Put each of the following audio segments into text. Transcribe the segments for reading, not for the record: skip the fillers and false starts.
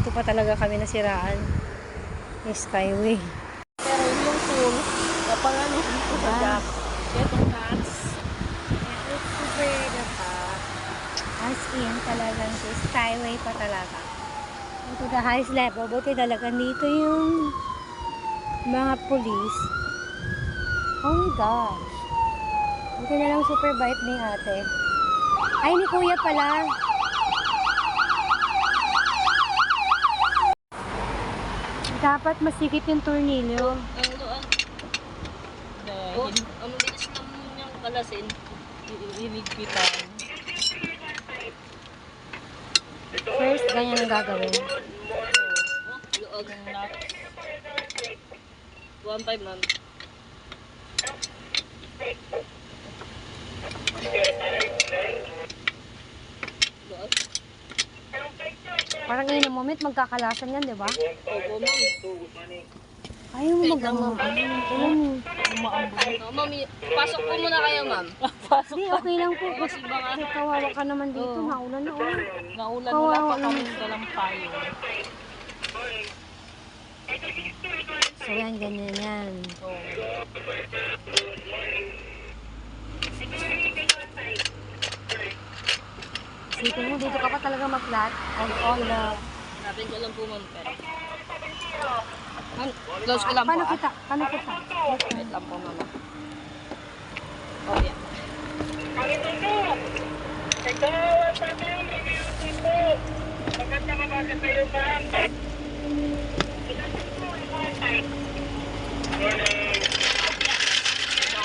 Dito pa talaga kami nasiraan. May Skyway. Pero yung tool, kapangano dito sa jack. Itong nuts. It's super pa. As in, talagang si Skyway pa talaga. To the highest level. Buti talaga dito yung mga police. Oh my gosh. Buti na lang super bait ni ate. Ay, ni kuya pala. Dapat masikip yung tornilyo. Ang doon. Ang bilis naman niyang kalasin. Iligpitan. First, ganyan ang gagawin. Luog ng nuts. 1.5 ma'am. Luog. Parang in a moment, magkakalasan yan, di ba? Opo ma'am. Ayaw mo mag-ano. Ma'am, pasok po muna kayo ma'am. Hindi, okay lang po. Kasi kawawa ka naman dito. Naulan na, oh. Naulan Kawawa wala pa naman. kami dalang payo. So yan, ganyan yan. Isipin mo, dito ka pa talaga mag-flat. On the... Hanapin ko lang po ma'am. Close ko lang po. Paano kita? Paano kita? Wait lang po mama. Oh yeah.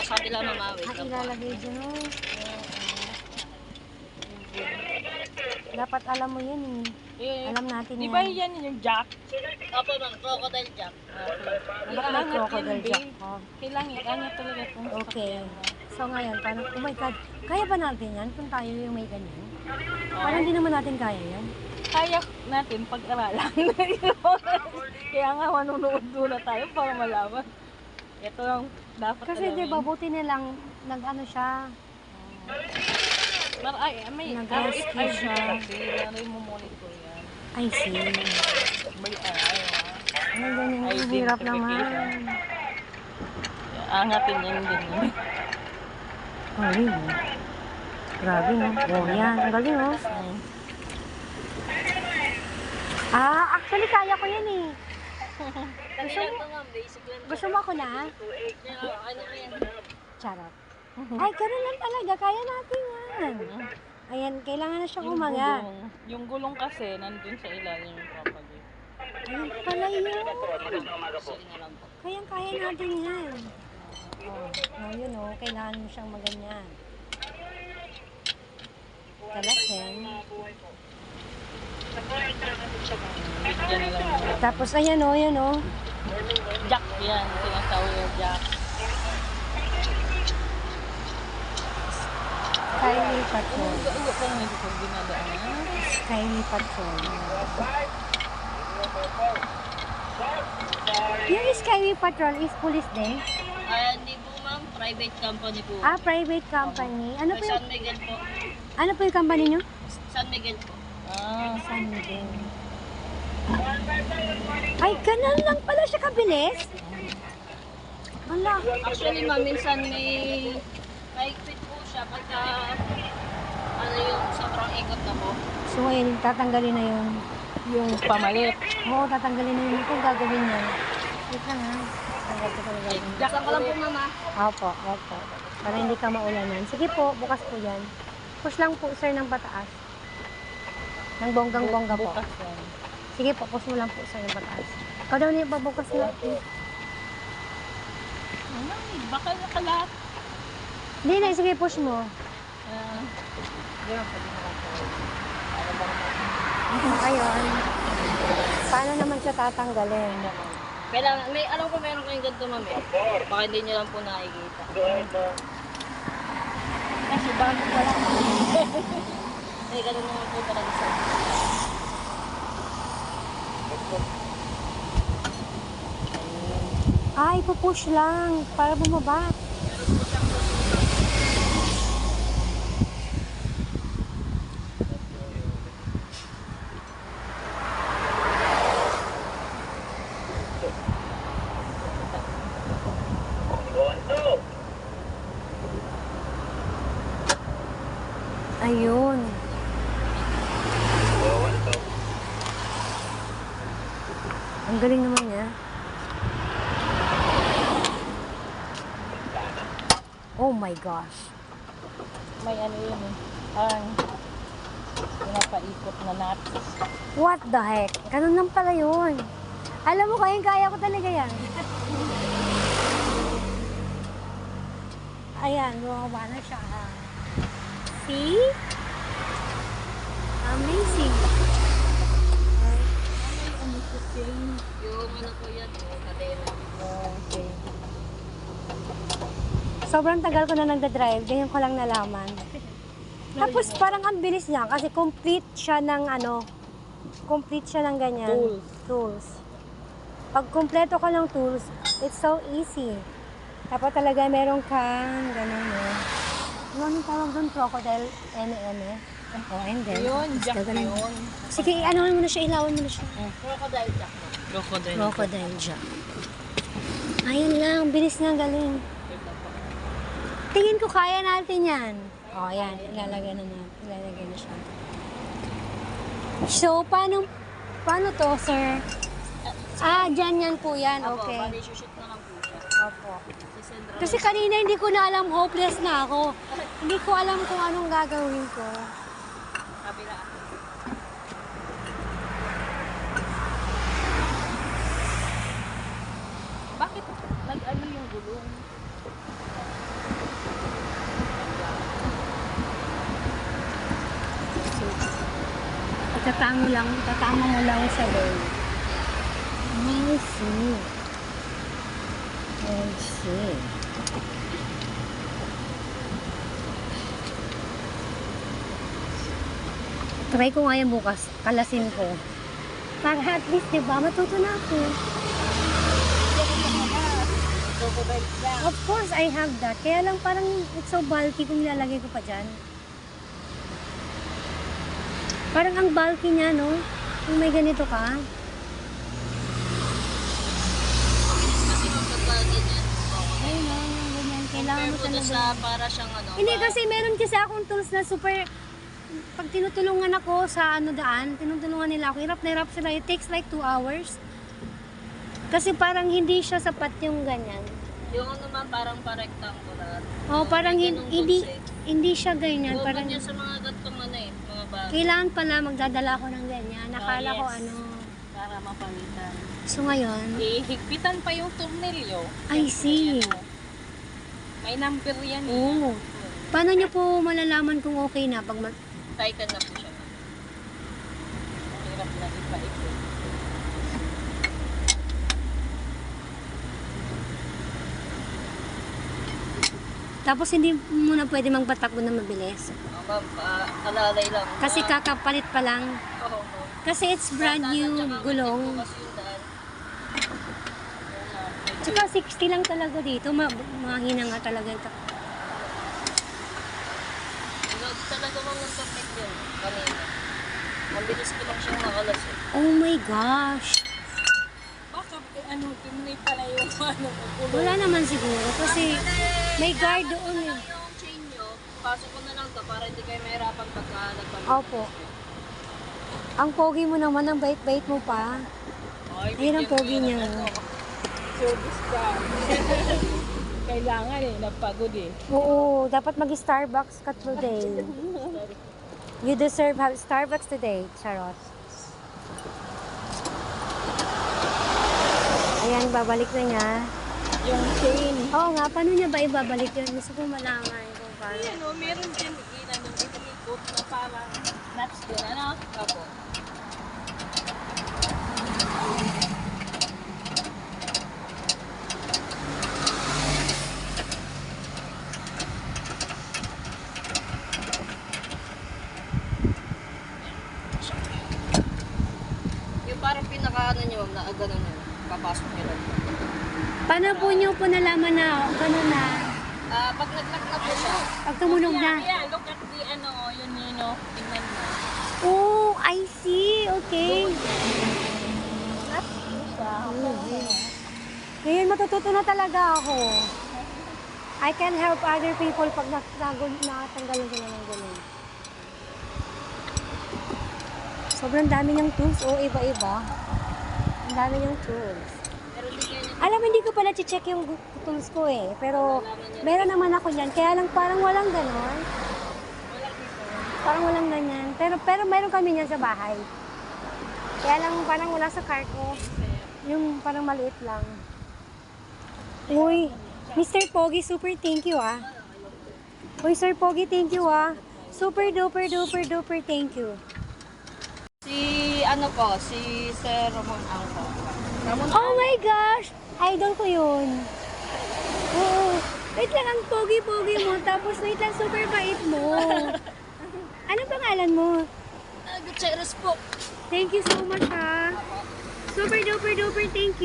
Sabi lang mama, wait lang po. Ilalagay dyan, oh. Dapat alam mo yan, eh. Alam natin Di yan. ba yan yung jack? Opo ma'am, crocodile jack. Dapat may crocodile jack. Oh. Kailangan iangat talaga itong Okay. So ngayon, paano, oh my God, kaya ba natin yan kung tayo yung may ganyan? Parang hindi naman natin kaya yan. Kaya natin pag-aralan. Kaya nga manunood muna tayo para malaman. Ito lang dapat Kasi di ba, buti nilang nag-ano siya. may Nag-rescue siya. May monitor yan. I see. May Ay, ganyan, ang hirap naman. Angatin yan din. Ay, grabe, no? Oh, yan. Ang galing, oh. Actually, kaya ko yan, eh. Gusto mo ako na? Charot. Ay, ganun lang talaga. Kaya natin yan. Ayan, kailangan na siyang umangat. Yung gulong kasi, nandun sa ilalim yung papagay. Ayun pala yun. Kaya natin yan. Oh, yun, oh. Kailangan mo siyang maganyan. Kalasin. Yan na lang. Tapos, ayan, oh, yan, oh. Jack yan. Tinatawag yung jack. Skyway Patrol. Ugo pa naman ito kung dinadaan. Skyway Patrol. Yung Skyway Patrol is police din? Hindi po ma'am, private company po. Private company. Ano po yung, San Miguel po. ano po yung company nyo? San Miguel po. San Miguel. Ay, ganun lang pala siya kabilis? Wala. Actually ma'am, minsan may quit po siya pagka yung sobrang ikot na po. So, ngayon, tatanggalin na yung Pamalit. Oo, tatanggalin na yun. Kung gagawin niya. Wait lang, ha? Tanggal ko talaga yun. Jacksan ko lang po mama. Opo, opo. Para hindi ka maulanan. Sige po, bukas po yan. Push lang po, sir, ng pataas. Ng bonggang-bongga po. Bukas yan. Sige po, push mo lang po, sir, ng pataas. Ikaw daw niya pabukas na. Baka nakalat. Hindi na, sige, push mo. Ayun. Paano naman siya tatanggalin? Kailangan, alam ko meron kayong ganito mami. Baka hindi nyo lang po nakikita. Kasi bago pa lang. Ay, ganun naman po talaga sa Ipupush lang para bumaba. Ang galing naman niya. Oh my gosh. May ano yun eh. Parang pinapaikot na nuts. What the heck? Ganun lang pala yun. Alam mo, kaya ko talaga yan. Ayan, bumaba na siya. See? Amazing. Yung ano ko yan, kadena. Okay. Sobrang tagal ko na nagda-drive, ganyan ko lang nalaman. Tapos parang ang bilis niya kasi complete siya ng ganyan. Tools. Pag kumpleto ka ng tools, it's so easy. Dapat talaga meron kang ganun Anong tawag doon? Crocodile eme-eme? Oh, and then. Yun, jack yun. Sige, ano mo na siya, ilawan mo na siya. Crocodile jack. Crocodile jack. Ayun lang, bilis nga, galing. Tingin ko kaya natin yan. Oh, yan. Ilalagay na siya. So, paano to, sir? Dyan po yan. Okay. Opo, shoot na lang po siya. Opo. Kasi kanina hindi ko na alam, hopeless na ako. Hindi ko alam kung anong gagawin ko. Kabila. Bakit nag-ano yung gulong? Tatama mo lang sa low. I see. Try ko nga yan bukas. Kalasin ko. Para at least, diba, matuto na ako. Of course, I have that. Kaya lang parang it's so bulky kung nilalagay ko pa dyan. Parang ang bulky niya, no? Kung may ganito ka. Ayun na, ganyan. Kailangan mo talaga. Para siyang ano. Hindi, kasi meron kasi akong tools na super. Pag tinutulungan ako sa tinutulungan nila ako. Hirap na hirap sila. It takes like 2 hours. Kasi parang hindi siya sapat yung ganyan. Yung ano man, parang rectangular. Oh, parang hindi siya ganyan. Parang Parang sa mga gantong mga bagay. kailangan pala magdadala ako ng ganyan. Nakala ko Para mapalitan. So ngayon, Ihigpitan pa yung tornilyo. I see. May number yan. Oo. Paano niyo po malalaman kung okay na pag Tighten na po siya. Hirap na ipa-ipon. Tapos hindi mo na pwede magpatakbo na mabilis. Ma'am, alalay lang. Kasi kakapalit pa lang. Oo. Kasi it's brand new gulong. Tsaka 60 lang talaga dito. Mahina nga talaga ito. Talaga mga perfect yun. Kanina. Mabilis ko lang siyang nakalas. Oh my gosh. Baka tunay pala yung gulong. Wala naman siguro. Kasi may guard doon eh. Yung chain nyo, pasok ko na lang to para hindi kayo mahirapan pagka nagpapalito. Opo. Ang pogi mo naman, ang bait-bait mo pa. Ayun ang pogi niya. Service ka. Kailangan napagod Oo, dapat mag-Starbucks ka today. You deserve have Starbucks today, Charot. Ayan, babalik na niya. Yung chain. Oo nga, paano niya ba ibabalik yun? Gusto ko malaman kung paano. Meron din ikot na parang nuts din, Opo. Yung parang pinaka nyo, na gano'n nyo, papasok nyo lang. Paano po niyo po nalaman na gano'n na? Pag nag-lock na po siya. Pag tumunog na? Yeah, look at the tingnan mo. Oh, I see. Okay. Ngayon matututo na talaga ako. I can help other people pag nakatanggalan sila ng ganun. Sobrang dami niyang tools. Oh, iba-iba. Ang dami yung tools. Pero hindi ganyan. Alam mo, hindi ko pala check yung tools ko eh. Pero meron naman ako niyan. Kaya lang parang walang ganon. Parang walang ganyan. Pero meron kami niyan sa bahay. Kaya lang parang wala sa car ko. Yung parang maliit lang. Uy, Mr. Pogi, super thank you ah. Uy, Sir Pogi, thank you ah. Super duper duper duper thank you. Si ano po, si Sir Ramon Angko. Ramon Oh my gosh! Idol ko yun. Oo. Wait lang, ang pogi-pogi mo. Tapos wait lang, super bait mo. Anong pangalan mo? Gutierrez po. Thank you so much ha. Super duper duper thank